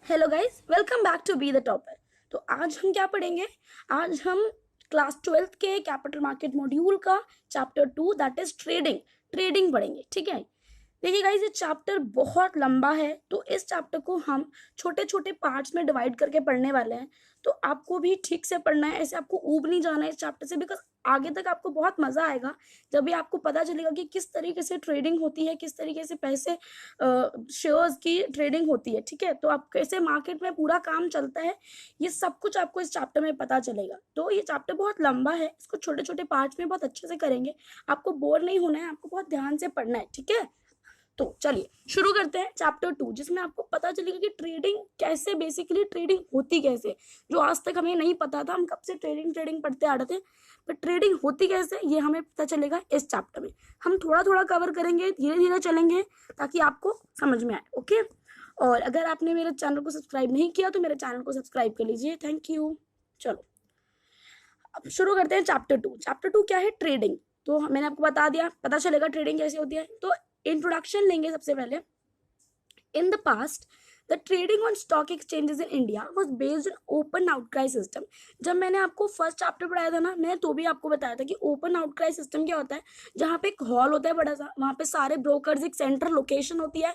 Hello guys, welcome back to be the topper. तो आज हम क्या पढ़ेंगे? आज हम क्लास 12th के कैपिटल मार्केट मॉड्यूल का चैप्टर 2 दैट इज ट्रेडिंग पढ़ेंगे। ठीक है, देखिए गाइस, ये चैप्टर बहुत लंबा है, तो इस चैप्टर को हम छोटे छोटे पार्ट्स में डिवाइड करके पढ़ने वाले हैं। तो आपको भी ठीक से पढ़ना है, ऐसे आपको ऊब नहीं जाना है इस चैप्टर से, बिकॉज आगे तक आपको बहुत मजा आएगा जब भी आपको पता चलेगा कि किस तरीके से ट्रेडिंग होती है, किस तरीके से पैसे शेयर्स की ट्रेडिंग होती है। ठीक है, तो आप कैसे मार्केट में पूरा काम चलता है, ये सब कुछ आपको इस चैप्टर में पता चलेगा। तो ये चैप्टर बहुत लंबा है, इसको छोटे छोटे पार्ट्स में बहुत अच्छे से करेंगे। आपको बोर नहीं होना है, आपको बहुत ध्यान से पढ़ना है। ठीक है, तो चलिए शुरू करते हैं चैप्टर 2, जिसमें आपको पता चलेगा कि ट्रेडिंग कैसे, बेसिकली ट्रेडिंग होती कैसे, जो आज तक हमें नहीं पता था। हम कब से ट्रेडिंग पढ़ते आ रहे थे, पर ट्रेडिंग होती कैसे ये हमें पता चलेगा इस चैप्टर में। हम थोड़ा थोड़ा कवर करेंगे, धीरे धीरे चलेंगे ताकि आपको समझ में आए। ओके, और अगर आपने मेरे चैनल को सब्सक्राइब नहीं किया तो मेरे चैनल को सब्सक्राइब कर लीजिए। Thank you. चलो अब शुरू करते हैं चैप्टर 2। चैप्टर 2 क्या है? ट्रेडिंग। तो मैंने आपको बता दिया, पता चलेगा ट्रेडिंग कैसे होती है। तो इंट्रोडक्शन लेंगे सबसे पहले। In the past the trading on stock exchanges in India was based on open outcry system. जब मैंने आपको फर्स्ट चैप्टर पढ़ाया था ना, मैंने तो भी आपको बताया था कि ओपन आउटक्राई सिस्टम क्या होता है। जहाँ पे एक हॉल होता है बड़ा सा, वहाँ पे सारे ब्रोकर्स, एक सेंट्रल लोकेशन होती है,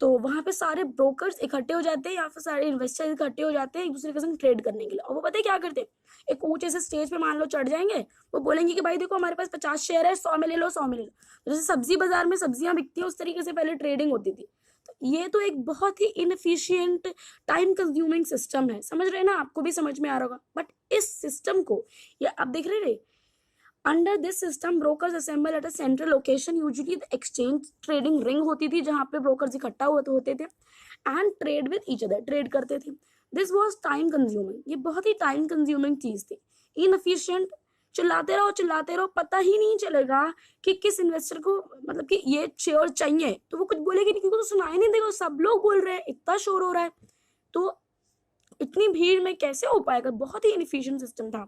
तो वहाँ पे सारे ब्रोकर्स इकट्ठे हो जाते हैं या फिर सारे इन्वेस्टर्स इकट्ठे हो जाते हैं एक दूसरे के संग ट्रेड करने के लिए। और वो पता है क्या करते हैं? एक ऊंचे से स्टेज पे मान लो चढ़ जाएंगे, वो बोलेंगे कि भाई देखो हमारे पास 50 शेयर है, 100 में ले लो, 100 में ले लो। जैसे सब्जी बाजार में सब्जियां बिकती है, उस तरीके से पहले ट्रेडिंग होती थी। तो ये तो एक बहुत ही इनएफिशिएंट, टाइम कंज्यूमिंग सिस्टम है। समझ रहे हैं ना? आपको भी समझ में आ रहा होगा। बट इस सिस्टम को, ये आप देख रहे हैं, under this system brokers assemble at a central location, usually the exchange trading ring होती थी जहां पे ब्रोकर्स इकट्ठा होते थे and trade with each other, trade करते थे। दिस वाज टाइम कंज्यूमिंग, ये बहुत ही टाइम कंज्यूमिंग चीज थी, इनएफिशिएंट। चिल्लाते रहो, पता ही नहीं चलेगा कि किस इन्वेस्टर को, मतलब कि ये शेयर चाहिए, तो वो कुछ बोलेगी नहीं क्योंकि तो सुनाई नहीं देगा, सब लोग बोल रहे हैं, इतना शोर हो रहा है, तो इतनी भीड़ में कैसे हो पाएगा। बहुत ही इनएफिशिएंट सिस्टम था।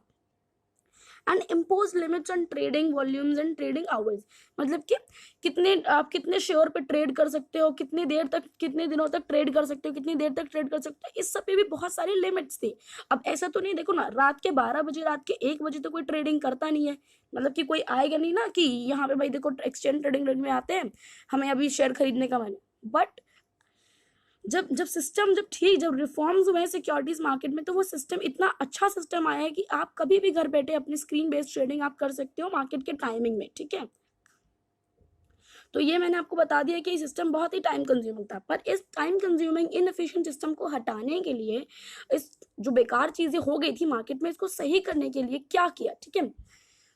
And impose limits on trading volumes and trading hours, मतलब कि आप कितने शेयर पे ट्रेड कर सकते हो, कितनी देर तक, कितने दिनों तक ट्रेड कर सकते हो, कितनी देर तक ट्रेड कर सकते हो, इस सब पे भी बहुत सारी लिमिट्स थी। अब ऐसा तो नहीं, देखो ना, रात के 12 बजे, रात के 1 बजे तो कोई ट्रेडिंग करता नहीं है। मतलब कि कोई आएगा नहीं ना कि यहाँ पे भाई देखो एक्सचेंज ट्रेडिंग में आते हैं, हमें अभी शेयर खरीदने का मन है। बट जब रिफॉर्म्स हुए सिक्योरिटीज मार्केट में, तो वो सिस्टम इतना अच्छा सिस्टम आया है कि आप कभी भी घर बैठे अपनी स्क्रीन बेस्ड ट्रेडिंग आप कर सकते हो मार्केट के टाइमिंग में। ठीक है, तो ये मैंने आपको बता दिया कि सिस्टम बहुत ही टाइम कंज्यूमिंग था। पर इस टाइम कंज्यूमिंग इनएफिशिएंट सिस्टम को हटाने के लिए, इस जो बेकार चीजें हो गई थी मार्केट में, इसको सही करने के लिए क्या किया? ठीक है,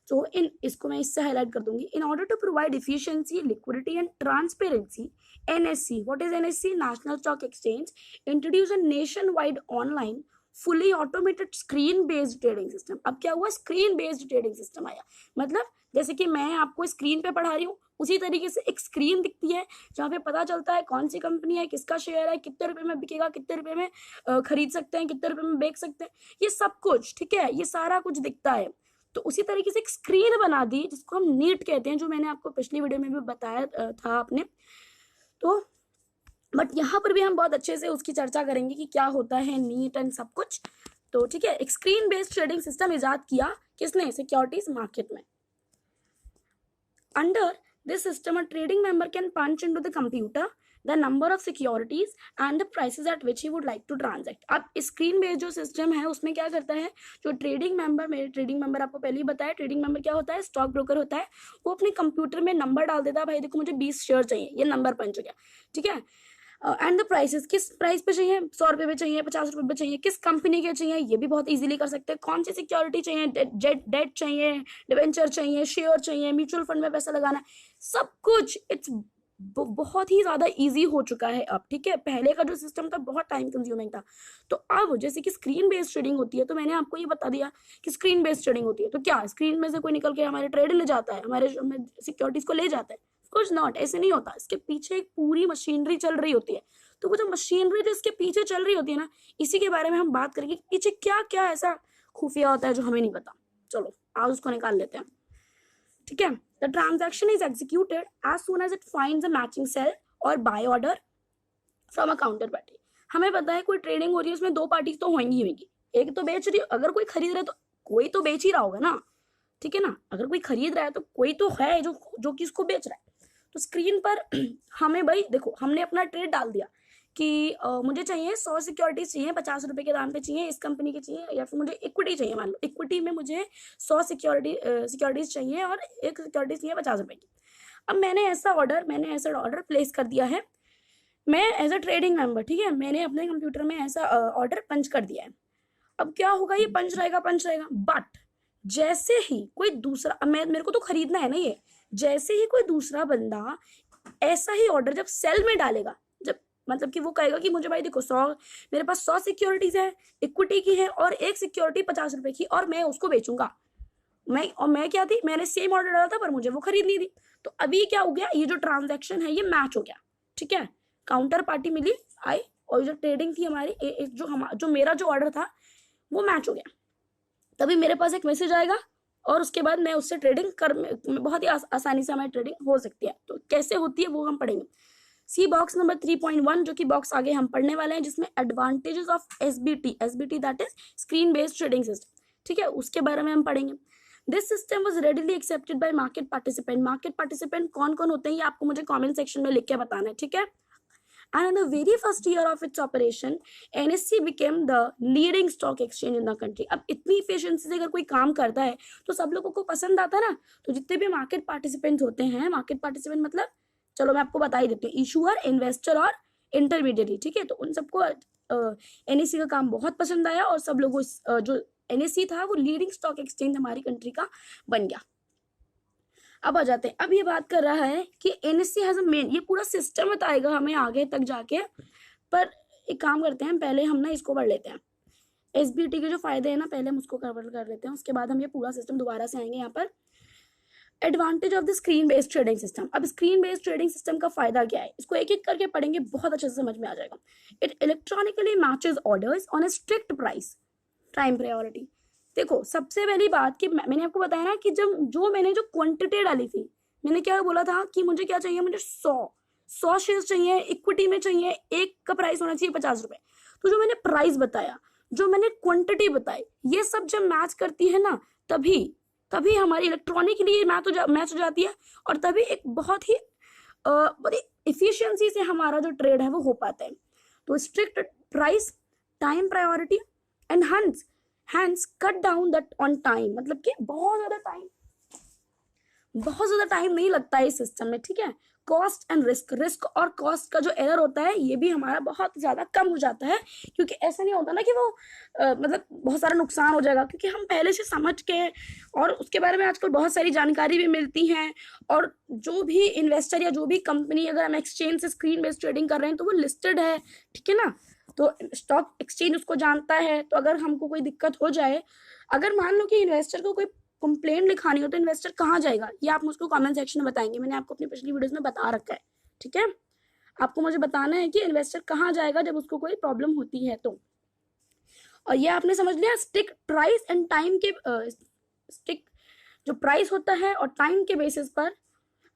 तो इसको मैं इससे हाईलाइट कर दूंगी। In order to provide efficiency, liquidity and transparency, NSC, what is NSC? National Stock Exchange introduce a nationwide online fully automated screen based trading system. अब क्या हुआ? स्क्रीन बेस्ड ट्रेडिंग सिस्टम आया। मतलब जैसे कि मैं आपको स्क्रीन पे पढ़ा रही हूँ, उसी तरीके से एक स्क्रीन दिखती है जहाँ पे पता चलता है कौन सी कंपनी है, किसका शेयर है, कितने रुपए में बिकेगा, कितने रुपए में खरीद सकते हैं, कितने रुपए में बेच सकते हैं, ये सब कुछ। ठीक है, ये सारा कुछ दिखता है। तो उसी तरीके से एक स्क्रीन बना दी जिसको हम नीट कहते हैं, जो मैंने आपको पिछली वीडियो में भी बताया था आपने। तो बट यहाँ पर भी हम बहुत अच्छे से उसकी चर्चा करेंगे कि क्या होता है नीट एंड सब कुछ। तो ठीक है, एक स्क्रीन बेस्ड ट्रेडिंग सिस्टम इजाद किया किसने? सिक्योरिटीज मार्केट में। Under this system a trading member can punch into the computer the number of securities and the prices at which he would like to transact। अब screen based जो system है उसमें क्या करता है, जो ट्रेडिंग मेंबर, मेरे ट्रेडिंग मेंबर आपको पहले ही बताया, ट्रेडिंग मेंबर क्या होता है? स्टॉक ब्रोकर होता है। वो अपने कंप्यूटर में नंबर डाल देता है, भाई देखो मुझे 20 शेयर चाहिए, ये नंबर पंच हो गया। ठीक है, एंड द प्राइसेस, किस प्राइस पे चाहिए? 100 रुपए पे चाहिए, 50 रुपए पे चाहिए, किस कंपनी के चाहिए, ये भी बहुत इजीली कर सकते हैं। कौन सी सिक्योरिटी चाहिए, डेट चाहिए, डिवेंचर चाहिए, शेयर चाहिए, म्यूचुअल फंड में पैसा लगाना, सब कुछ इट्स बहुत ही ज्यादा इजी हो चुका है अब। ठीक है, पहले का जो सिस्टम था बहुत टाइम कंज्यूमिंग था। तो अब जैसे कि स्क्रीन बेस्ड ट्रेडिंग होती है, तो मैंने आपको ये बता दिया कि स्क्रीन बेस्ड ट्रेडिंग होती है, तो क्या स्क्रीन में से कोई निकल के हमारे ट्रेड ले जाता है, हमारे सिक्योरिटीज को ले जाता है? कुछ नॉट, ऐसे नहीं होता। इसके पीछे एक पूरी मशीनरी चल रही होती है। तो वो जो मशीनरी जो इसके पीछे चल रही होती है ना, इसी के बारे में हम बात करेंगे। पीछे क्या क्या ऐसा खुफिया होता है जो हमें नहीं पता। चलो आज उसको निकाल लेते हैं। ठीक है, the transaction is executed as soon as it finds a matching sell और buy order from a counter party. हमें पता है कोई ट्रेडिंग हो रही है उसमें दो पार्टी तो होंगी होंगी, एक तो बेच रही, अगर कोई खरीद रहा है तो कोई तो बेच ही रहा होगा ना, ठीक है ना, अगर कोई खरीद रहा है तो कोई तो है जो कि उसको बेच रहा है। तो स्क्रीन पर हमें भाई देखो, हमने अपना ट्रेड डाल दिया कि मुझे चाहिए 100 सिक्योरिटीज चाहिए, 50 रुपए के दाम पे चाहिए, इस कंपनी की चाहिए, या फिर मुझे इक्विटी चाहिए, मान लो इक्विटी में मुझे 100 सिक्योरिटीज चाहिए और एक सिक्योरिटीज चाहिए 50 रुपए की। अब मैंने ऐसा ऑर्डर प्लेस कर दिया है, मैं एज अ ट्रेडिंग मेंबर, ठीक है, मैंने अपने कंप्यूटर में ऐसा ऑर्डर पंच कर दिया है। अब क्या होगा, ये पंच रहेगा, बट जैसे ही कोई दूसरा, मेरे को तो खरीदना है ना ये, जैसे ही कोई दूसरा बंदा ऐसा ही ऑर्डर जब सेल में डालेगा, जब मतलब कि वो कहेगा कि मुझे भाई देखो 100, मेरे पास 100 सिक्योरिटीज है, इक्विटी की है, और एक सिक्योरिटी 50 रुपए की, और मैं उसको बेचूंगा, मैं क्या थी, मैंने सेम ऑर्डर डाला था पर मुझे वो खरीदनी थी। तो अभी क्या हो गया, ये जो ट्रांजैक्शन है ये मैच हो गया, ठीक है, काउंटर पार्टी मिली आई, और जो ट्रेडिंग थी हमारी, जो मेरा जो ऑर्डर था वो मैच हो गया। तभी मेरे पास एक मैसेज आएगा और उसके बाद मैं उससे ट्रेडिंग कर, बहुत ही आसानी से हमारी ट्रेडिंग हो सकती है। तो कैसे होती है वो हम पढ़ेंगे। सी बॉक्स नंबर 3.1 जो कि बॉक्स आगे हम पढ़ने वाले हैं, जिसमें advantages of SBT that is screen based trading system, ठीक है, उसके बारे में हम पढ़ेंगे। This system was readily accepted by market participant कौन कौन होते हैं ये आपको मुझे कॉमेंट सेक्शन में लिख के बताना है, ठीक है। And in the very first year of its operation, NSE became the leading stock exchange in the country. अब इतनी efficiency से अगर कोई काम करता है तो सब लोगों को पसंद आता है ना। तो जितने भी मार्केट पार्टिसिपेंट्स होते हैं, मार्केट पार्टिसिपेंट मतलब चलो मैं आपको बता ही देती हूँ, इशूअर, इन्वेस्टर और इंटरमीडिएटरी, ठीक है। तो उन सबको NSE का काम बहुत पसंद आया और सब लोगों जो NSE था वो लीडिंग स्टॉक एक्सचेंज हमारी कंट्री का बन गया। अब आ जाते हैं, अब ये बात कर रहा है कि NSE हैज अ मेन, ये पूरा सिस्टम बताएगा हमें आगे तक जाके, पर एक काम करते हैं, पहले हम ना इसको पढ़ लेते हैं, एसबीटी के जो फायदे हैं ना पहले हम उसको कवर कर लेते हैं, उसके बाद हम ये पूरा सिस्टम दोबारा से आएंगे यहाँ पर। Advantage of the screen based trading system. अब स्क्रीन बेस्ड ट्रेडिंग सिस्टम का फायदा क्या है, इसको एक एक करके पढ़ेंगे, बहुत अच्छे से समझ में आ जाएगा। It electronically matches orders on A strict price, time priority. देखो सबसे पहली बात कि मैंने आपको बताया ना कि मैंने जो क्वांटिटी डाली थी, मैंने क्या बोला था कि मुझे क्या चाहिए, मुझे 100 शेयर्स चाहिए, इक्विटी में चाहिए, एक का प्राइस होना चाहिए 50 रुपए। तो जो मैंने प्राइस बताया, जो मैंने क्वांटिटी बताई, ये सब जब मैच करती है ना तभी हमारी इलेक्ट्रॉनिकली मैच हो जाती है, और तभी एक बहुत ही बड़ी इफिशियंसी से हमारा जो ट्रेड है वो हो पाता है। तो strict price, time priority and hence cut down that on time, मतलब कि बहुत ज्यादा टाइम नहीं लगता है इस सिस्टम में, ठीक है। कॉस्ट एंड रिस्क और कॉस्ट का जो एरर होता है ये भी हमारा बहुत ज्यादा कम हो जाता है, क्योंकि ऐसा नहीं होता ना कि वो मतलब बहुत सारा नुकसान हो जाएगा, क्योंकि हम पहले से समझ के, और उसके बारे में आजकल बहुत सारी जानकारी भी मिलती है, और जो भी इन्वेस्टर या जो भी कंपनी, अगर हम एक्सचेंज से स्क्रीन बेस्ड ट्रेडिंग कर रहे हैं तो वो लिस्टेड है, ठीक है ना, तो स्टॉक एक्सचेंज उसको जानता है। तो अगर हमको कोई दिक्कत हो जाए, अगर मान लो कि इन्वेस्टर को कोई कंप्लेंट लिखानी हो तो इन्वेस्टर कहाँ जाएगा, ये आप मुझको कमेंट सेक्शन में बताएंगे, मैंने आपको अपनी पिछली वीडियोस में बता रखा है, ठीक है। आपको मुझे बताना है कि इन्वेस्टर कहाँ जाएगा जब उसको कोई प्रॉब्लम होती है तो। और ये आपने समझ लिया, स्टिक प्राइस एंड टाइम के स्टिक जो प्राइस होता है और टाइम के बेसिस पर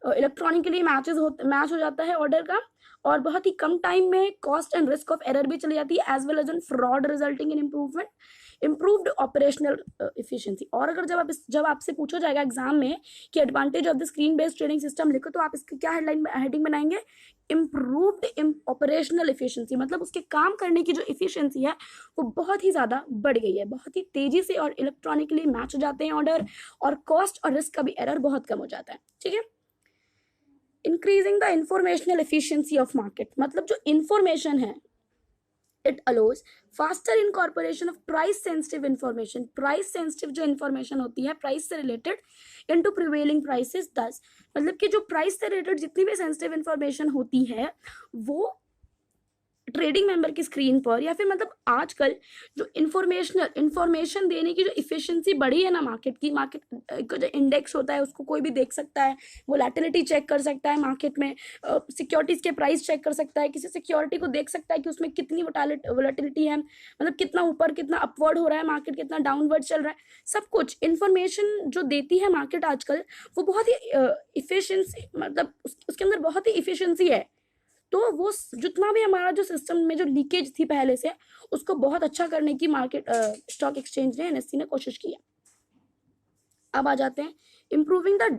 इलेक्ट्रॉनिकली मैच हो जाता है ऑर्डर का, और बहुत ही कम टाइम में cost and risk of error भी चली जाती है, as well as in fraud resulting in improved operational efficiency. और अगर जब आपसे पूछा जाएगा एग्जाम में कि advantage of the screen based trading system लिखो, तो आप इसकी क्या हेडिंग बनाएंगे, इम्प्रूव्ड ऑपरेशनल इफिशिएंसी, मतलब उसके काम करने की जो इफिशिएंसी है वो बहुत ही ज्यादा बढ़ गई है, बहुत ही तेजी से और इलेक्ट्रॉनिकली मैच हो जाते हैं ऑर्डर, और कॉस्ट और रिस्क का भी एरर बहुत कम हो जाता है, ठीक है। Increasing the informational efficiency of market, मतलब जो इंफॉर्मेशन है, it allows faster incorporation of price sensitive information, price sensitive जो इंफॉर्मेशन होती है प्राइस से रिलेटेड, इनटू प्रिवेलिंग प्राइसेस, दस मतलब कि जो प्राइस से रिलेटेड जितनी भी सेंसिटिव इंफॉर्मेशन होती है वो ट्रेडिंग मेंबर की स्क्रीन पर, या फिर मतलब आजकल जो इंफॉर्मेशन देने की जो इफिशिएंसी बढ़ी है ना मार्केट का जो इंडेक्स होता है उसको कोई भी देख सकता है, वोलेटिलिटी चेक कर सकता है मार्केट में, सिक्योरिटीज के प्राइस चेक कर सकता है, किसी सिक्योरिटी को देख सकता है कि उसमें कितनी वोलेटिलिटी है, मतलब कितना ऊपर कितना अपवर्ड हो रहा है मार्केट, कितना डाउनवर्ड चल रहा है, सब कुछ इंफॉर्मेशन जो देती है मार्केट आजकल वो बहुत ही इफिशियंसी, मतलब उसके अंदर बहुत ही इफिशियंसी है। तो वो जितना भी हमारा जो सिस्टम में जो लीकेज थी पहले से, उसको बहुत अच्छा करने की मार्केट स्टॉक एक्सचेंज ने, एनएससी ने कोशिश किया। अब आ जाते हैं improving the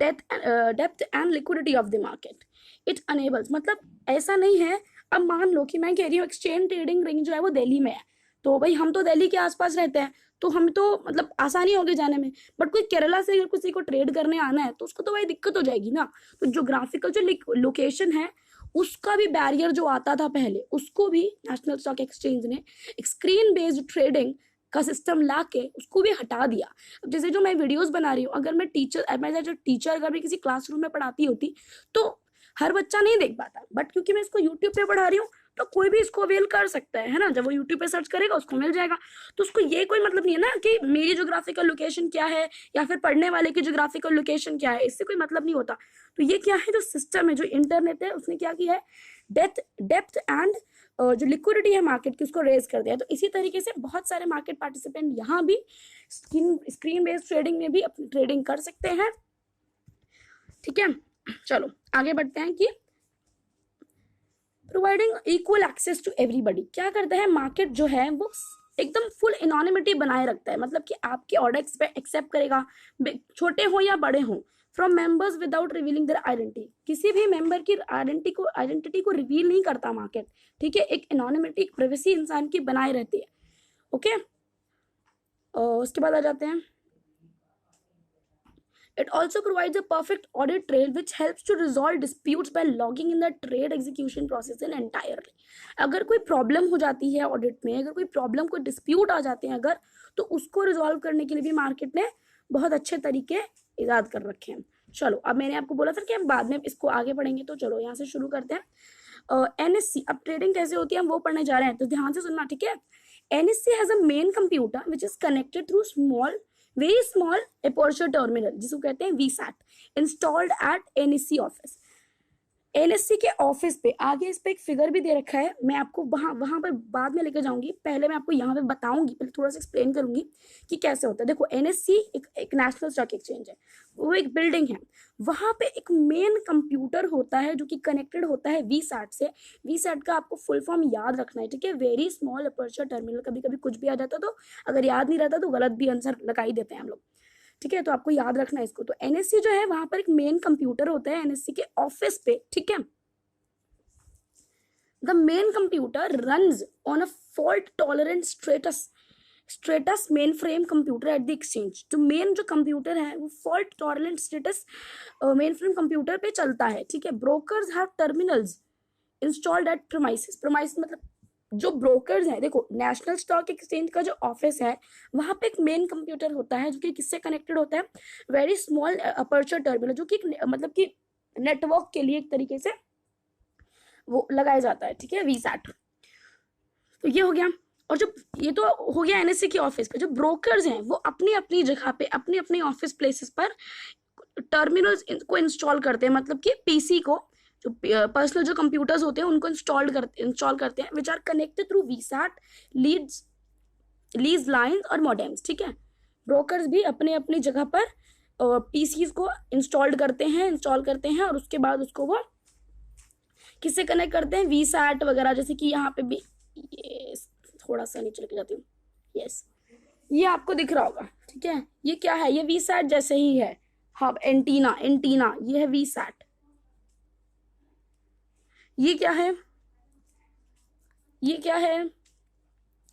depth and liquidity of the market. It enables, मतलब ऐसा नहीं है, अब मान लो कि मैं कह रही हूँ एक्सचेंज ट्रेडिंग रिंग जो है वो दिल्ली में है, तो भाई हम तो दिल्ली के आसपास रहते हैं, तो हम तो मतलब आसानी होगी जाने में, बट कोई केरला से अगर किसी को ट्रेड करने आना है तो उसको तो भाई दिक्कत हो जाएगी ना। तो ज्योग्राफिकल जो लोकेशन है उसका भी बैरियर जो आता था पहले, उसको भी नेशनल स्टॉक एक्सचेंज ने स्क्रीन बेस्ड ट्रेडिंग का सिस्टम ला के उसको भी हटा दिया। अब जैसे जो मैं वीडियोस बना रही हूँ, अगर मैं टीचर अगर मैं किसी क्लासरूम में पढ़ाती होती तो हर बच्चा नहीं देख पाता, बट क्योंकि मैं इसको यूट्यूब पे पढ़ा रही हूँ तो कोई भी इसको अवेल कर सकता है ना। जब वो यूट्यूब पे सर्च करेगा उसको मिल जाएगा। तो उसको ये कोई मतलब नहीं है ना कि मेरी जोग्राफिकल लोकेशन क्या है या फिर पढ़ने वाले की जोग्राफिकल लोकेशन क्या है, इससे कोई मतलब नहीं होता। तो ये क्या है, जो सिस्टम है, जो इंटरनेट है, उसने क्या किया है, डेप्थ एंड जो लिक्विडिटी है मार्केट की उसको रेज कर दिया। तो इसी तरीके से बहुत सारे मार्केट पार्टिसिपेंट यहाँ भी स्क्रीन बेस्ड ट्रेडिंग में भी अपनी ट्रेडिंग कर सकते हैं। ठीक है, चलो आगे बढ़ते हैं कि providing equal access to everybody. क्या करता है मार्केट जो है वो एकदम फुल एनोनिमिटी बनाए रखता है, मतलब कि आपके ऑर्डर एक्सेप्ट करेगा, छोटे हो या बड़े हो, from members without revealing their identity. किसी भी मेंबर की आइडेंटिटी को रिवील नहीं करता मार्केट। ठीक है, एक एनोनिमिटी, एक प्राइवेसी इंसान की बनाए रहती है। ओके, उसके बाद आ जाते हैं It also provides a perfect audit trail which helps to resolve disputes by logging in the trade execution process in entirely. अगर कोई प्रॉब्लम हो जाती है ऑडिट में, अगर कोई प्रॉब्लम, कोई डिस्प्यूट आ जाते हैं अगर, तो उसको रिजॉल्व करने के लिए भी मार्केट ने बहुत अच्छे तरीके ईजाद कर रखे हैं। चलो, अब मैंने आपको बोला था कि हम बाद में इसको आगे पढ़ेंगे, तो चलो यहाँ से शुरू करते हैं। एनएससी, अब ट्रेडिंग कैसे होती है हम वो पढ़ने जा रहे हैं, तो ध्यान से सुनना, ठीक है। NSC has a main computer which is connected through very small aperture terminal, जिसको कहते हैं VSAT, installed eight NSC office. NSC के ऑफिस पे, आगे इस पे एक फिगर भी दे रखा है, मैं आपको वहां पर बाद में लेकर जाऊंगी, पहले मैं आपको यहाँ पे बताऊंगी, पहले थोड़ा सा एक्सप्लेन करूंगी कि कैसे होता है। देखो, एनएससी एक नेशनल स्टॉक एक्सचेंज है, वो एक बिल्डिंग है, वहां पे एक मेन कंप्यूटर होता है जो कि कनेक्टेड होता है वीसैट से। वीसैट का आपको फुल फॉर्म याद रखना है, ठीक है, वेरी स्मॉल अपर्चर टर्मिनल। कभी कभी कुछ भी आ जाता, तो अगर याद नहीं रहता तो गलत भी आंसर लगा ही देते हैं हम लोग, ठीक है, तो आपको याद रखना है इसको। तो एनएससी जो है वहां पर एक मेन कंप्यूटर होता है एनएससी के ऑफिस पे, ठीक है। The main computer runs on a fault-tolerant स्ट्रेटस mainframe computer at the exchange। जो मेन जो कंप्यूटर है वो fault tolerant status mainframe computer पे चलता है, ठीक है। Brokers have terminals installed eight premises. Premises मतलब जो ब्रोकर्स हैं, देखो नेशनल स्टॉक एक्सचेंज का जो ऑफिस है वहां पे एक मेन कंप्यूटर होता है जो कि किससे कनेक्टेड होता है, वेरी स्मॉल अपर्चर टर्मिनल, जो कि मतलब कि नेटवर्क के लिए एक तरीके से वो लगाया जाता है, ठीक है, वीसैट। तो ये हो गया। और जो ये तो हो गया एनएससी के ऑफिस पे, जो ब्रोकर्स हैं वो अपनी अपनी जगह पे, अपनी अपनी ऑफिस प्लेसेस पर टर्मिनल्स को इंस्टॉल करते हैं, मतलब कि पीसी को, जो पर्सनल जो कंप्यूटर्स होते हैं उनको इंस्टॉल करते हैं, which are connected through VSAT lease lines और मॉडेम्स, ठीक है। ब्रोकर्स भी अपने अपनी जगह पर पीसीज को इंस्टॉल करते हैं और उसके बाद उसको वो किससे कनेक्ट करते हैं, वीसैट वगैरह। जैसे कि यहाँ पे भी ये थोड़ा सा नीचे लेके जाती हूँ, यस, ये आपको दिख रहा होगा, ठीक है। ये क्या है, ये वीसैट जैसे ही है, हाँ, एंटीना, ये है वीसैट। ये क्या है,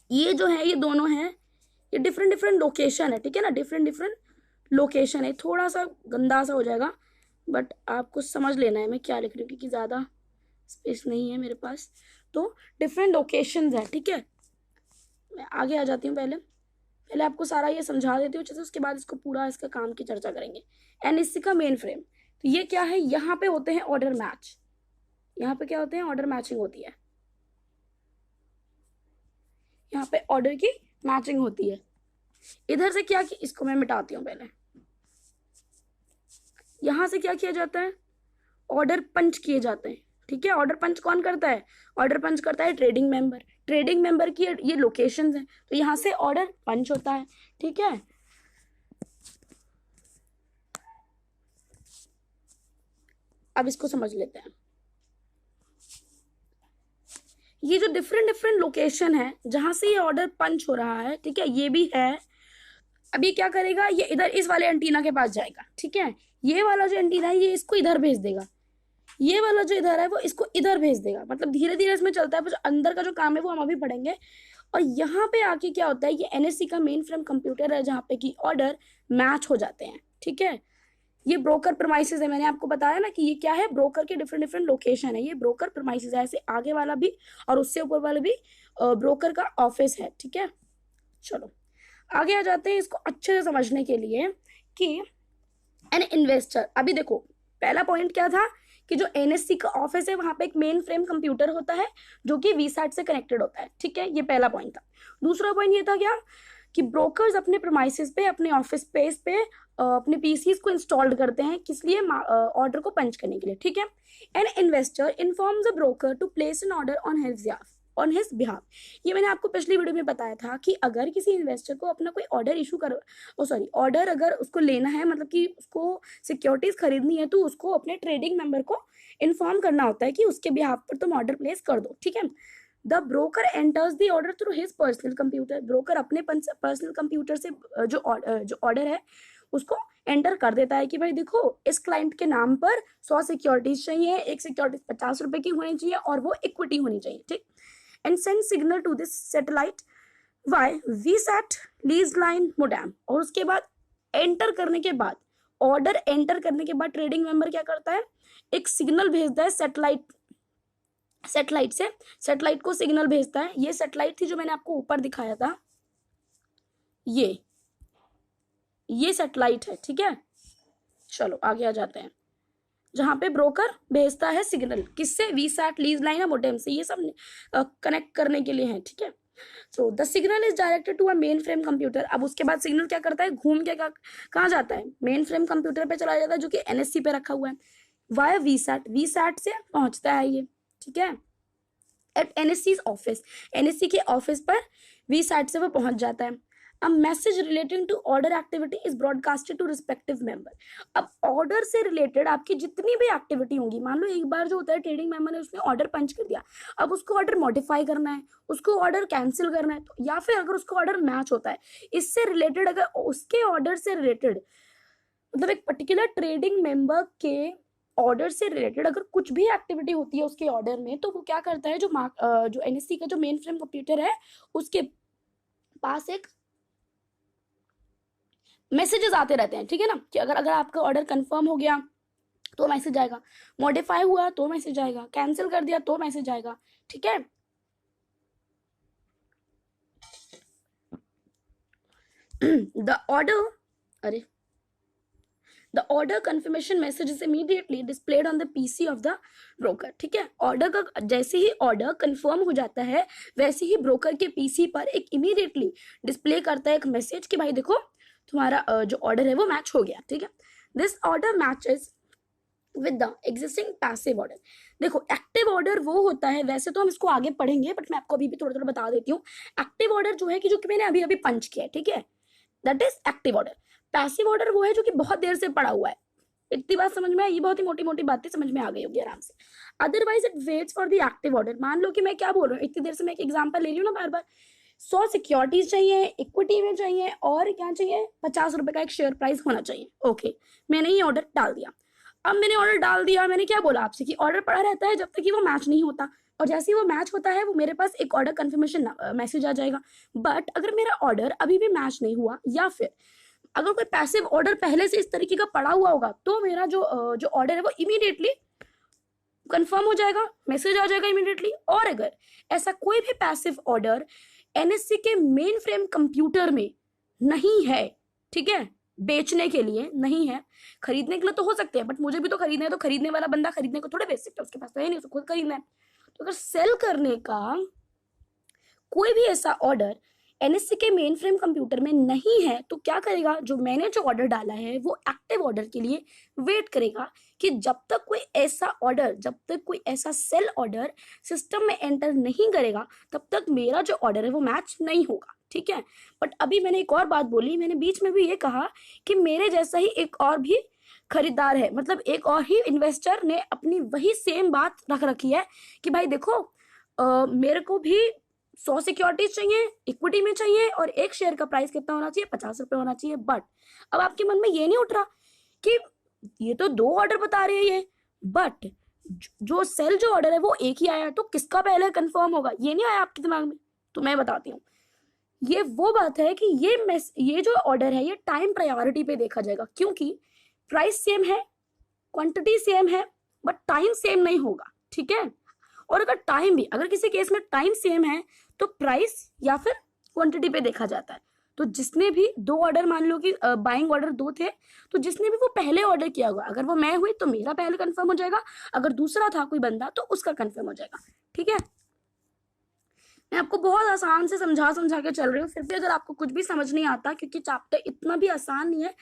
ये जो है, ये दोनों हैं, ये डिफरेंट लोकेशन है, ठीक है ना, डिफरेंट लोकेशन है। थोड़ा सा गंदा सा हो जाएगा, बट आपको समझ लेना है मैं क्या लिख रही हूँ, क्योंकि ज़्यादा स्पेस नहीं है मेरे पास। तो डिफरेंट लोकेशंस है, ठीक है। मैं आगे आ जाती हूँ, पहले आपको सारा ये समझा देती हूँ अच्छे से, उसके बाद इसको पूरा इसका काम की चर्चा करेंगे। एनएससी का मेन फ्रेम, तो ये क्या है, यहाँ पे होते हैं ऑर्डर मैच, यहाँ पे क्या होते हैं, ऑर्डर मैचिंग होती है, यहाँ पे ऑर्डर की मैचिंग होती है। इधर से क्या कि इसको मैं मिटाती हूँ पहले, यहां से क्या किया जाता है, ऑर्डर पंच किए जाते हैं, ठीक है। ऑर्डर पंच कौन करता है, ऑर्डर पंच करता है ट्रेडिंग मेंबर की ये लोकेशंस हैं, तो यहां से ऑर्डर पंच होता है, ठीक है। अब इसको समझ लेते हैं। ये जो डिफरेंट डिफरेंट लोकेशन है जहां से ये ऑर्डर पंच हो रहा है, ठीक है, ये भी है। अभी क्या करेगा, ये इधर इस वाले एंटीना के पास जाएगा, ठीक है, ये वाला जो एंटीना है ये इसको इधर भेज देगा, ये वाला जो इधर है वो इसको इधर भेज देगा। मतलब धीरे धीरे इसमें चलता है, जो अंदर का जो काम है वो हम अभी पढ़ेंगे। और यहाँ पे आके क्या होता है, ये एनएससी का मेन फ्रेम कंप्यूटर है जहाँ पे कि ऑर्डर मैच हो जाते हैं, ठीक है। ये ब्रोकर प्रमाइसेस है, मैंने आपको बताया ना कि ये क्या है, ब्रोकर के डिफरेंट डिफरेंट लोकेशन है, ये ब्रोकर प्रमाइसेस है। ऐसे आगे वाला भी और उससे ऊपर वाला भी ब्रोकर का ऑफिस है, ठीक है। चलो आगे आ जाते हैं इसको अच्छे से समझने के लिए कि एन इन्वेस्टर। अभी देखो पहला पॉइंट क्या था कि जो एनएससी का ऑफिस है वहां पे एक मेन फ्रेम कंप्यूटर होता है जो कि वीसैट से कनेक्टेड होता है, ठीक है, ये पहला पॉइंट था। दूसरा पॉइंट ये था क्या कि ब्रोकर्स अपने प्रीमाइसेस पे, अपने ऑफिस स्पेस पे अपने पीसीज को इंस्टॉल्ड करते हैं, किस लिए, ऑर्डर को पंच करने के लिए, ठीक है। An investor informs the broker to place an order on his behalf. ये मैंने आपको पिछली वीडियो में बताया था कि अगर किसी इन्वेस्टर को अपना कोई ऑर्डर इशू कर ऑर्डर अगर उसको लेना है, मतलब कि उसको सिक्योरिटीज खरीदनी है, तो उसको अपने ट्रेडिंग मेंबर को इन्फॉर्म करना होता है कि उसके बिहाफ पर तुम ऑर्डर प्लेस कर दो, ठीक है। The broker enters the order through his personal computer. Broker अपने पर्सनल कंप्यूटर से जो ऑर्डर है उसको एंटर कर देता है कि भाई देखो इस क्लाइंट के नाम पर 100 सिक्योरिटीज चाहिए, एक सिक्योरिटीज 50 रुपए की होनी चाहिए और वो इक्विटी होनी चाहिए, ठीक। And send signal to this satellite via VSAT lease line modem. और उसके बाद एंटर करने के बाद, ऑर्डर एंटर करने के बाद ट्रेडिंग मेंबर क्या करता है, एक सिग्नल भेजता है सैटेलाइट को सिग्नल भेजता है। ये सैटेलाइट थी जो मैंने आपको ऊपर दिखाया था, ये सैटेलाइट है, ठीक है। चलो आगे आ जाते हैं, जहां पे ब्रोकर भेजता है सिग्नल, किससे, वीसैट, लीज लाइन या मोडेम से, ये सब कनेक्ट करने के लिए है, ठीक है। So the signal is directed to a mainframe computer. अब उसके बाद सिग्नल क्या करता है, घूम के कहाँ जाता है, मेन फ्रेम कंप्यूटर पे चला जाता है जो कि एनएससी पे रखा हुआ है। वाया वीसैट से पहुंचता है ये, ठीक है, एट एनएससी ऑफिस, एनएससी के ऑफिस पर वीसैट से वो पहुंच जाता है। A message relating to order activity is broadcasted to respective member। अब ऑर्डर से रिलेटेड आपकी जितनी भी एक्टिविटी होंगी, मान लो एक बार जो होता है ट्रेडिंग मेंबर ने उसने ऑर्डर पंच कर दिया, अब उसको ऑर्डर मॉडिफाई करना है, उसको ऑर्डर कैंसिल करना है, तो या फिर अगर उसको ऑर्डर मैच होता है इससे रिलेटेड, अगर उसके ऑर्डर से रिलेटेड, मतलब एक पर्टिकुलर ट्रेडिंग मेंबर के ऑर्डर से रिलेटेड अगर कुछ भी एक्टिविटी होती है उसके ऑर्डर में, तो वो क्या करता है, जो एनएससी का जो मेन फ्रेम कंप्यूटर है उसके पास एक मैसेजेस आते रहते हैं, ठीक है ना, कि अगर आपका ऑर्डर कंफर्म हो गया तो मैसेज आएगा, मॉडिफाई हुआ तो मैसेज आएगा, कैंसिल कर दिया तो मैसेज आएगा, ठीक है। The order confirmation message is immediately displayed on the PC of the broker, ठीक है। ऑर्डर का जैसे ही ऑर्डर कंफर्म हो जाता है वैसे ही ब्रोकर के पीसी पर एक इमीडिएटली डिस्प्ले करता है एक मैसेज कि भाई देखो तुम्हारा जो ऑर्डर है वो मैच हो गया, ठीक है। This order matches with the existing passive order. देखो एक्टिव ऑर्डर वो होता है, वैसे तो हम इसको आगे पढ़ेंगे बट मैं आपको अभी भी थोड़ा थोड़ा बता देती हूँ। एक्टिव ऑर्डर जो है कि जो कि मैंने अभी अभी पंच किया है, ठीक है, that is active order. Passive order वो है जो कि बहुत देर से पड़ा हुआ है। इतनी बात समझ में आई, ये बहुत ही मोटी मोटी बातें समझ में आ गई होगी आराम से। Otherwise it waits for the active order. मान लो कि मैं क्या बोल रहा हूँ, इतनी देर से मैं एक एग्जांपल ले रही हूँ ना बार बार, 100 सिक्योरिटीज चाहिए, इक्विटी में चाहिए और क्या चाहिए, 50 रुपए का एक शेयर प्राइस होना चाहिए, ओके। मैंने ये ऑर्डर डाल दिया। अब मैंने ऑर्डर डाल दिया, मैंने क्या बोला आपसे कि ऑर्डर पड़ा रहता है जब तक कि वो मैच नहीं होता, और जैसे ही वो मैच होता है वो मेरे पास एक ऑर्डर कंफर्मेशन मैसेज आ जाएगा। बट अगर मेरा ऑर्डर अभी भी मैच नहीं हुआ या फिर अगर कोई पैसिव ऑर्डर पहले से इस तरीके का पड़ा हुआ होगा तो मेरा जो ऑर्डर है वो इमीडिएटली कंफर्म हो जाएगा, मैसेज आ जाएगा इमीडिएटली। और अगर ऐसा कोई भी पैसिव ऑर्डर एनएससी के मेन फ्रेम कंप्यूटर में नहीं है, ठीक है, बेचने के लिए नहीं है, खरीदने के लिए तो हो सकते हैं बट मुझे भी तो खरीदना है, तो खरीदने वाला बंदा खरीदने को थोड़े बेच सकता है, उसके पास तो है नहीं, उसको खुद खरीदना है। तो अगर सेल करने का कोई भी ऐसा ऑर्डर एनएससी के मेन फ्रेम कंप्यूटर में नहीं है तो क्या करेगा, जो मैंने जो ऑर्डर डाला है वो एक्टिव ऑर्डर के लिए वेट करेगा कि जब तक कोई ऐसा सेल ऑर्डर सिस्टम में एंटर नहीं करेगा तब तक मेरा जो ऑर्डर है वो मैच नहीं होगा, ठीक है। बट अभी मैंने एक और बात बोली, मैंने बीच में भी ये कहा कि मेरे जैसा ही एक और भी खरीदार है, मतलब एक और ही इन्वेस्टर ने अपनी वही सेम बात रख रखी है कि भाई देखो मेरे को भी 100 सिक्योरिटीज चाहिए, इक्विटी में चाहिए, और एक शेयर का प्राइस कितना होना चाहिए, 50 रुपए होना चाहिए। बट अब आपके मन में ये नहीं उठ रहा कि ये तो 2 ऑर्डर बता रही है ये, बट जो सेल जो ऑर्डर है वो एक ही आया, तो किसका पहले कंफर्म होगा, ये नहीं आया आपके दिमाग में? तो मैं बताती हूँ, ये वो बात है कि ये जो ऑर्डर है ये टाइम प्रायोरिटी पे देखा जाएगा, क्योंकि प्राइस सेम है, क्वांटिटी सेम है, बट टाइम सेम नहीं होगा, ठीक है। और अगर टाइम भी, अगर किसी केस में टाइम सेम है तो प्राइस या फिर क्वांटिटी पे देखा जाता है। तो जिसने भी 2 ऑर्डर, मान लो कि बाइंग ऑर्डर 2 थे, तो जिसने भी वो पहले ऑर्डर किया होगा, अगर वो मैं हुई तो मेरा पहले कंफर्म हो जाएगा, अगर दूसरा था कोई बंदा तो उसका कंफर्म हो जाएगा, ठीक है। मैं आपको बहुत आसान से समझा के चल रही हूँ, फिर भी अगर आपको कुछ भी समझ नहीं आता, क्योंकि चैप्टर इतना भी आसान नहीं है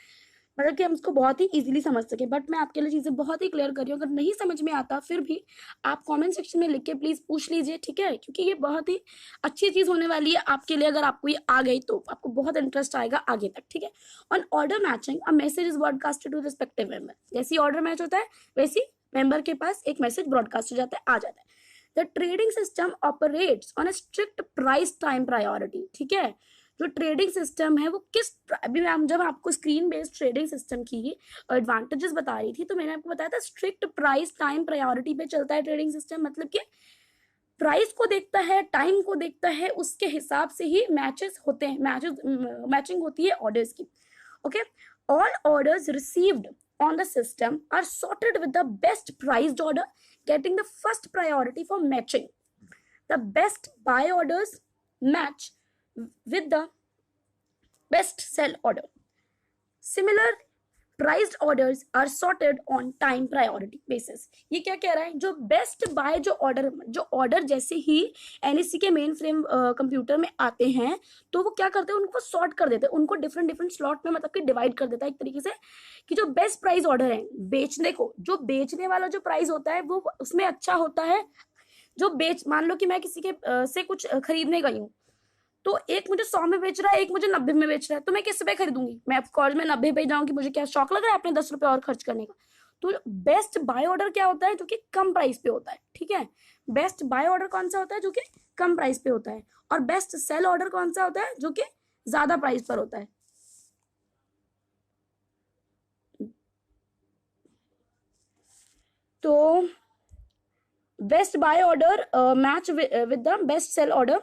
मतलब कि हम इसको बहुत ही इजीली समझ सके, बट मैं आपके लिए चीज़ें बहुत ही क्लियर कर रही हूँ। अगर नहीं समझ में आता फिर भी आप कमेंट सेक्शन में लिख के प्लीज़ पूछ लीजिए, ठीक है, क्योंकि ये बहुत ही अच्छी चीज़ होने वाली है आपके लिए। अगर आपको ये आ गई तो आपको बहुत इंटरेस्ट आएगा आगे तक, ठीक है। On order matching, a message is broadcasted to respective member. जैसे ऑर्डर मैच होता है वैसे मेंबर के पास एक मैसेज ब्रॉडकास्ट हो जाता है, आ जाता है। The trading system operates on a strict price time priority, ठीक है। जो ट्रेडिंग सिस्टम है वो किस, अभी मैं जब आपको स्क्रीन बेस्ड ट्रेडिंग सिस्टम की एडवांटेजेस बता रही थी तो मैंने आपको बताया था स्ट्रिक्ट प्राइस टाइम प्रायोरिटी पे चलता है ट्रेडिंग सिस्टम। मतलब कि प्राइस को देखता है, टाइम को देखता है, उसके हिसाब से ही मैचेस होते हैं, मैचिंग होती है ऑर्डर्स की। Okay, all orders received on the system are sorted with the best priced order getting the first priority for matching. The best buy orders match with the best sell order. Similar priced orders are sorted on time priority basis. ये क्या कह रहा है, जो best bye जो order जैसे ही NSC के main frame computer में आते हैं तो वो क्या करते हैं, उनको सॉर्ट कर देते हैं, उनको डिफरेंट स्लॉट में मतलब कि डिवाइड कर देता है एक तरीके से, कि जो बेस्ट प्राइस ऑर्डर है बेचने को, जो बेचने वाला जो प्राइस होता है वो उसमें अच्छा होता है। जो मान लो कि मैं किसी के से कुछ खरीदने गई हूँ, तो एक मुझे 100 में बेच रहा है, एक मुझे 90 में बेच रहा है, तो मैं किस पे खरीदूंगी? मैं ऑफकोर्स में 90 पे जाऊंगी, मुझे क्या शौक लग रहा है अपने 10 रुपए और खर्च करने का। तो बेस्ट बाय ऑर्डर क्या होता है, जो कि कम प्राइस पे होता है, ठीक है। बेस्ट बाय ऑर्डर कौन सा होता है, जो कि कम प्राइस पे होता है, और बेस्ट सेल ऑर्डर कौन सा होता है, जो कि ज्यादा प्राइस पर होता है। तो best buy order match with the best sell order.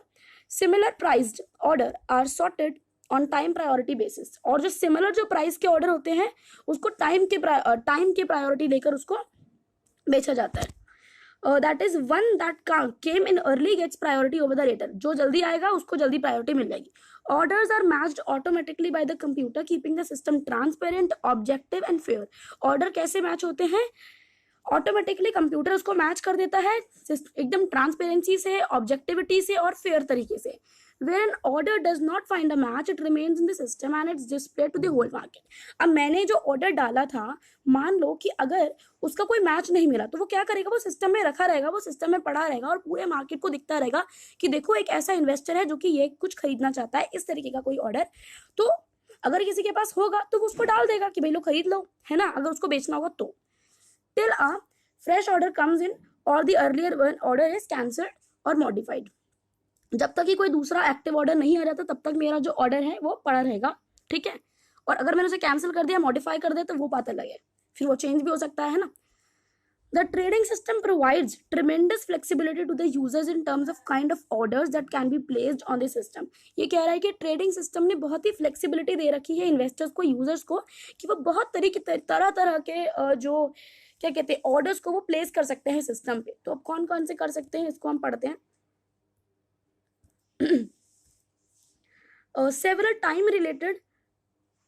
Similar priced order are sorted on time priority basis. और जो सिमिलर जो प्राइस के ऑर्डर होते हैं उसको टाइम के प्रायोरिटी देकर उसको बेचा जाता है। That is one that came in early gets priority over the latter. जो जल्दी आएगा उसको जल्दी प्रायोरिटी मिल जाएगी। Orders are matched automatically by the computer keeping the system transparent, objective and fair. Order कैसे मैच होते हैं, ऑटोमेटिकली कंप्यूटर उसको मैच कर देता है एकदम ट्रांसपेरेंसी से, ऑब्जेक्टिविटी से और फेयर तरीके से। Where an order does not find a match, it remains in the system and it's displayed to the whole market. अब मैंने जो ऑर्डर डाला था, मान लो कि अगर उसका कोई मैच नहीं मिला तो वो क्या करेगा, वो सिस्टम में रखा रहेगा, वो सिस्टम में पड़ा रहेगा और पूरे मार्केट को दिखता रहेगा कि देखो एक ऐसा इन्वेस्टर है जो कि ये कुछ खरीदना चाहता है, इस तरीके का कोई ऑर्डर। तो अगर किसी के पास होगा तो वो उसको डाल देगा कि भाई लो खरीद लो, है ना, अगर उसको बेचना होगा तो। Till a fresh order comes in or the earlier one order is cancelled or modified. जब तक कि कोई दूसरा एक्टिव ऑर्डर नहीं आ जाता तब तक मेरा जो ऑर्डर है वो पड़ा रहेगा, ठीक है। और अगर मैंने उसे कैंसिल कर दिया, मॉडिफाई कर दिया, तो वो बात अलग है, फिर वो चेंज भी हो सकता है ना। The trading system provides tremendous flexibility to the users in terms of kind of orders that can be placed on the system. ये कह रहा है कि ट्रेडिंग सिस्टम ने बहुत ही फ्लेक्सिबिलिटी दे रखी है इन्वेस्टर्स को, यूजर्स को, कि वो बहुत तरह तरह के जो क्या कहते हैं ऑर्डर्स को वो प्लेस कर सकते हैं सिस्टम पे। तो अब कौन कौन से कर सकते हैं इसको हम पढ़ते हैं। सेवरल टाइम रिलेटेड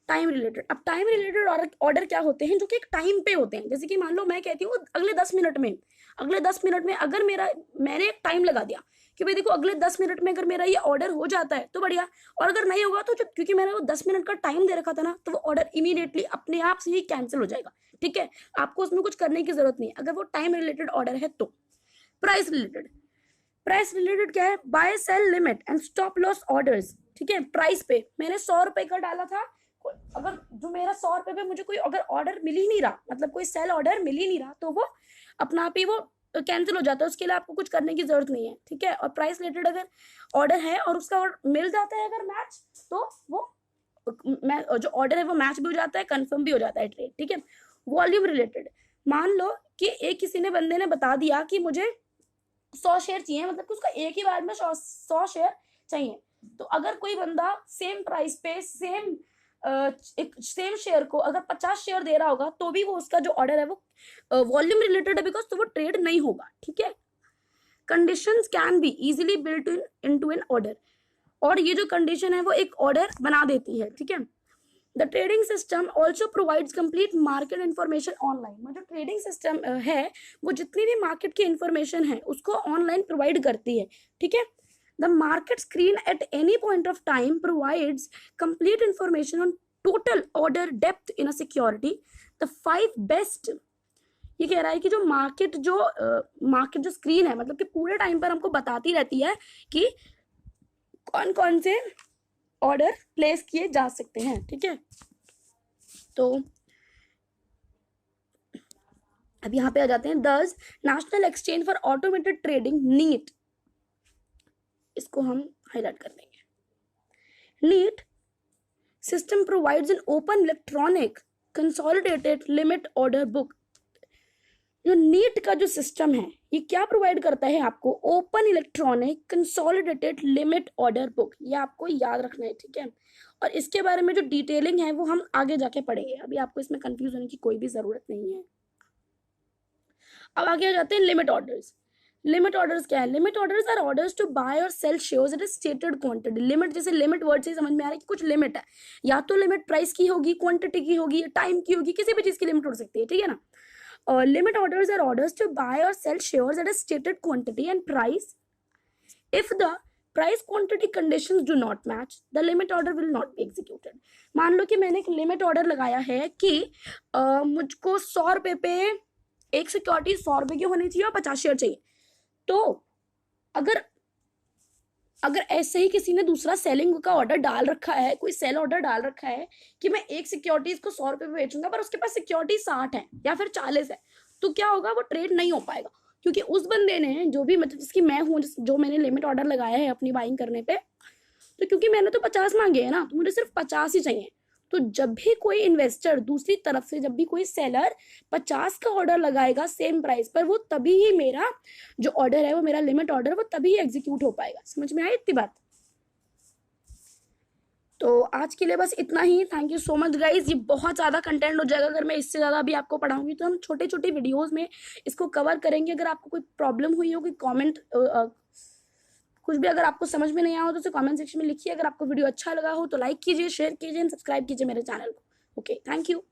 अब टाइम रिलेटेड ऑर्डर क्या होते हैं, जो कि एक टाइम पे होते हैं। जैसे कि मान लो मैं कहती हूँ अगले 10 मिनट में अगर मैंने एक टाइम लगा दिया कि भाई देखो अगले 10 मिनट में अगर मेरा ये ऑर्डर हो जाता है तो बढ़िया, और अगर नहीं होगा तो क्योंकि मैंने वो 10 मिनट का टाइम दे रखा था ना, तो वो ऑर्डर इमीडिएटली अपने आप से ही कैंसिल हो जाएगा, ठीक है। आपको उसमें कुछ करने की जरूरत नहीं है अगर वो टाइम रिलेटेड ऑर्डर है तो। प्राइस रिलेटेड क्या है, buy sell limit and stop loss orders, ठीक है। प्राइस पे मैंने 100 रुपए का डाला था, अगर जो मेरा 100 रुपए पे मुझे कोई अगर ऑर्डर मिल ही नहीं रहा, मतलब कोई सेल ऑर्डर मिल ही नहीं रहा, तो वो अपना आप ही वो कैंसिल हो जाता है, उसके लिए आपको कुछ करने की जरूरत नहीं है, ठीक है। और प्राइस रिलेटेड अगर ऑर्डर है और उसका मिल जाता है अगर मैच, तो वो जो ऑर्डर है वो मैच भी हो जाता है, कंफर्म भी हो जाता है ट्रेड, ठीक है। वॉल्यूम रिलेटेड, मान लो कि एक किसी ने बंदे ने बता दिया कि मुझे 100 शेयर चाहिए, मतलब कि उसका एक ही बार में 100 शेयर चाहिए, तो अगर कोई बंदा सेम प्राइस पे सेम शेयर को अगर 50 शेयर दे रहा होगा तो भी वो उसका जो ऑर्डर है वो वॉल्यूम रिलेटेड है, बिकॉज तो वो ट्रेड नहीं होगा, ठीक है। Conditions can be easily built into an order, और ये जो कंडीशन है वो एक ऑर्डर बना देती है, ठीक है। The trading system also provides complete market information online, मतलब ट्रेडिंग सिस्टम है वो जितनी भी मार्केट की इन्फॉर्मेशन है उसको ऑनलाइन प्रोवाइड करती है, ठीक है। The market screen at any point of time provides complete information on total order depth in a security. The 5 best, ये कह रहा है कि जो मार्केट जो स्क्रीन है, मतलब कि पूरे टाइम पर हमको बताती रहती है कि कौन कौन से ऑर्डर प्लेस किए जा सकते हैं, ठीक है। तो अब यहाँ पे आ जाते हैं, दस National Exchange for Automated Trading NEAT, इसको हम हाईलाइट कर देंगे। NEAT system provides an open electronic consolidated limit order book. जो नीट का जो सिस्टम है ये क्या प्रोवाइड करता है आपको, open electronic consolidated limit order book, ये आपको याद रखना है, ठीक है। और इसके बारे में जो डिटेलिंग है वो हम आगे जाके पढ़ेंगे, अभी आपको इसमें कंफ्यूज होने की कोई भी जरूरत नहीं है। अब आगे आ जाते हैं लिमिट ऑर्डर्स। लिमिट ऑर्डर्स क्या है, limit orders are orders to buy और sell shares at a stated quantity. Limit, जैसे लिमिट वर्ड से समझ में आ रहा है कि कुछ लिमिट है, या तो लिमिट प्राइस की होगी, क्वांटिटी की होगी, टाइम की होगी, किसी भी चीज की लिमिट हो सकती है, ठीक है ना। Limit orders are orders to buy or sell shares at a stated quantity and price. If the price quantity conditions do not match, the limit order will not be executed. मान लो कि मैंने एक लिमिट ऑर्डर लगाया है कि मुझको 100 रुपए पे एक सिक्योरिटी 100 रुपए की होनी चाहिए और 50 शेयर चाहिए, तो अगर ऐसे ही किसी ने दूसरा सेलिंग का ऑर्डर डाल रखा है, कोई सेल ऑर्डर डाल रखा है कि मैं एक सिक्योरिटीज को 100 रुपए पे बेचूंगा, पर उसके पास सिक्योरिटी 60 है या फिर 40 है, तो क्या होगा, वो ट्रेड नहीं हो पाएगा, क्योंकि उस बंदे ने जो भी, मतलब जिसकी मैं हूँ, जो मैंने लिमिट ऑर्डर लगाया है अपनी बाइंग करने पे, तो क्योंकि मैंने तो 50 मांगे है ना, तो मुझे सिर्फ 50 ही चाहिए। तो जब भी कोई इन्वेस्टर दूसरी तरफ से, जब भी कोई सेलर 50 का ऑर्डर लगाएगा सेम प्राइस पर, वो तभी ही मेरा जो ऑर्डर है, वो मेरा लिमिट ऑर्डर, वो तभी एग्जीक्यूट हो पाएगा। समझ में आई इतनी बात? तो आज के लिए बस इतना ही। Thank you so much guys. ये बहुत ज़्यादा कंटेंट हो जाएगा, अगर मैं इससे ज़्यादा भी आपको पढ़ाऊंगी तो हम छोटे छोटे वीडियोस में इसको कवर करेंगे। अगर आपको कोई प्रॉब्लम हुई हो, कोई कमेंट, कुछ भी अगर आपको समझ में नहीं आया हो तो उसे कमेंट सेक्शन में लिखिए। अगर आपको वीडियो अच्छा लगा हो तो लाइक कीजिए, शेयर कीजिए, सब्सक्राइब कीजिए मेरे चैनल को। Okay, thank you.